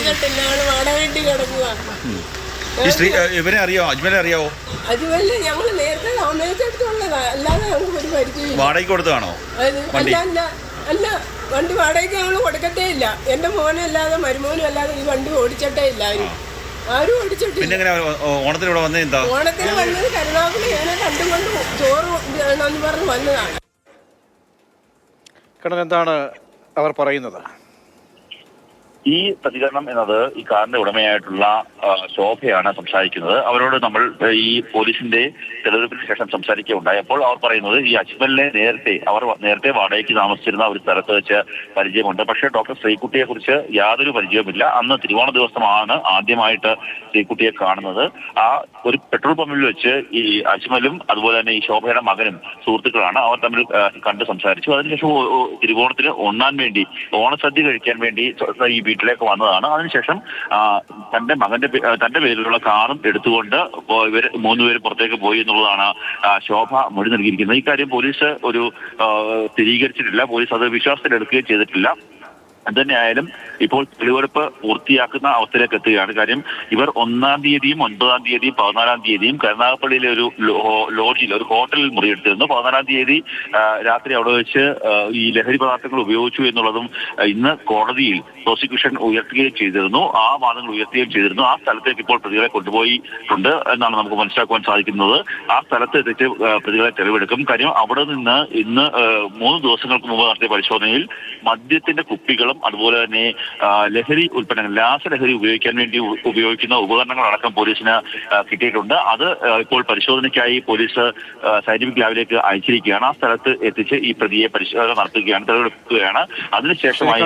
ഓടിച്ചിട്ടില്ല, ആള് വാടക വീട്ടിൽ കിടക്കുക. ഈ സ്ത്രീ ഇവരെ അറിയാമോ? അജ്മലിനെ അറിയാവോ? അജ്മലിനെ ഞങ്ങൾ നേരത്തെ താമസിച്ചെടുത്തുള്ളതാ, അല്ലാതെ ഞങ്ങൾക്ക് ഒരു പരിചയം. വാടകയ്ക്ക് കൊടുത്തതാണോ? അല്ല, വണ്ടി വാടകയ്ക്ക് ഞങ്ങൾ കൊടുക്കത്തേ ഇല്ല. എന്റെ മോനല്ലാതെ മരുമോനും അല്ലാതെ ഈ വണ്ടി ഓടിച്ചിട്ടേ ഇല്ല. ആരും ഓടിച്ചിട്ടില്ല. പിന്നെ എങ്ങനെ ഓണത്തിന് ഇവിടെ വന്നത്? എന്താ ഓണത്തിന് വന്നത് കരുനാഗപ്പള്ളി എന്നെ കണ്ടുകൊണ്ട് ചോറ് വേണമെന്ന് പറഞ്ഞ് വന്നതാണ്. എന്താണ് അവർ പറയുന്നത്? ഈ പ്രതികരണം എന്നത് ഈ കാറിന്റെ ഉടമയായിട്ടുള്ള ശോഭയാണ് സംസാരിക്കുന്നത്. അവരോട് നമ്മൾ ഈ പോലീസിന്റെ തെളിവെടുപ്പിന് ശേഷം സംസാരിക്കുകയുണ്ടായി. അപ്പോൾ അവർ പറയുന്നത് ഈ അജ്മലിനെ നേരത്തെ വാടകയ്ക്ക് താമസിച്ചിരുന്ന ഒരു സ്ഥലത്ത് വെച്ച് പരിചയമുണ്ട്. പക്ഷേ ഡോക്ടർ ശ്രീകുട്ടിയെ കുറിച്ച് യാതൊരു പരിചയവുമില്ല. അന്ന് തിരുവോണ ദിവസമാണ് ആദ്യമായിട്ട് ശ്രീകുട്ടിയെ കാണുന്നത്. ആ ഒരു പെട്രോൾ പമ്പിൽ വെച്ച് ഈ അജ്മലും അതുപോലെ തന്നെ ഈ ശോഭയുടെ മകനും സുഹൃത്തുക്കളാണ്. അവർ തമ്മിൽ കണ്ട് സംസാരിച്ചു. അതിനുശേഷം തിരുവോണത്തിന് ഉണ്ണാൻ വേണ്ടി, ഓണസദ്യ കഴിക്കാൻ വേണ്ടി ഈ വീട്ടിലേക്ക് വന്നതാണ്. അതിനുശേഷം തന്റെ പേരിലുള്ള കാറും എടുത്തുകൊണ്ട് ഇവർ മൂന്നുപേര് പുറത്തേക്ക് പോയി എന്നുള്ളതാണ് ശോഭ മൊഴി നൽകിയിരിക്കുന്നത്. ഇക്കാര്യം പോലീസ് സ്ഥിരീകരിച്ചിട്ടില്ല. പോലീസ് അത് വിശ്വാസത്തിലെടുക്കുകയും ചെയ്തിട്ടില്ല. എന്തുതന്നെയായാലും ഇപ്പോൾ തെളിവെടുപ്പ് പൂർത്തിയാക്കുന്ന അവസ്ഥയിലേക്ക് എത്തുകയാണ്. കാര്യം ഇവർ 1-ാം തീയതിയും 9-ാം തീയതിയും 14-ാം തീയതിയും കരുനാഗപ്പള്ളിയിലെ ഒരു ലോഡ്ജിൽ, ഒരു ഹോട്ടലിൽ മുറിയെടുത്തിരുന്നു. 14-ാം തീയതി രാത്രി അവിടെ വെച്ച് ഈ ലഹരി പദാർത്ഥങ്ങൾ ഉപയോഗിച്ചു എന്നുള്ളതും ഇന്ന് കോടതിയിൽ പ്രോസിക്യൂഷൻ ഉയർത്തുകയും ചെയ്തിരുന്നു. ആ വാദങ്ങൾ ഉയർത്തുകയും ചെയ്തിരുന്നു. ആ സ്ഥലത്തേക്ക് ഇപ്പോൾ പ്രതികളെ കൊണ്ടുപോയിട്ടുണ്ട് എന്നാണ് നമുക്ക് മനസ്സിലാക്കുവാൻ സാധിക്കുന്നത്. ആ സ്ഥലത്ത് എത്തിച്ച് പ്രതികളെ തെളിവെടുക്കും. കാര്യം അവിടെ നിന്ന് ഇന്ന് 3 ദിവസങ്ങൾക്ക് മുമ്പ് നടത്തിയ പരിശോധനയിൽ മദ്യത്തിന്റെ കുപ്പികളും അതുപോലെ തന്നെ ലഹരി ഉൽപ്പന്നങ്ങൾ, രാസലഹരി ഉപയോഗിക്കാൻ വേണ്ടി ഉപയോഗിക്കുന്ന ഉപകരണങ്ങളടക്കം പോലീസിന് കിട്ടിയിട്ടുണ്ട്. അത് ഇപ്പോൾ പരിശോധനയ്ക്കായി പോലീസ് സയന്റിഫിക് ലാബിലേക്ക് അയച്ചിരിക്കുകയാണ്. ആ സ്ഥലത്ത് എത്തിച്ച് ഈ പ്രതിയെ പരിശോധന നടത്തുകയാണ്, തെളിവെടുക്കുകയാണ്. അതിനുശേഷമായി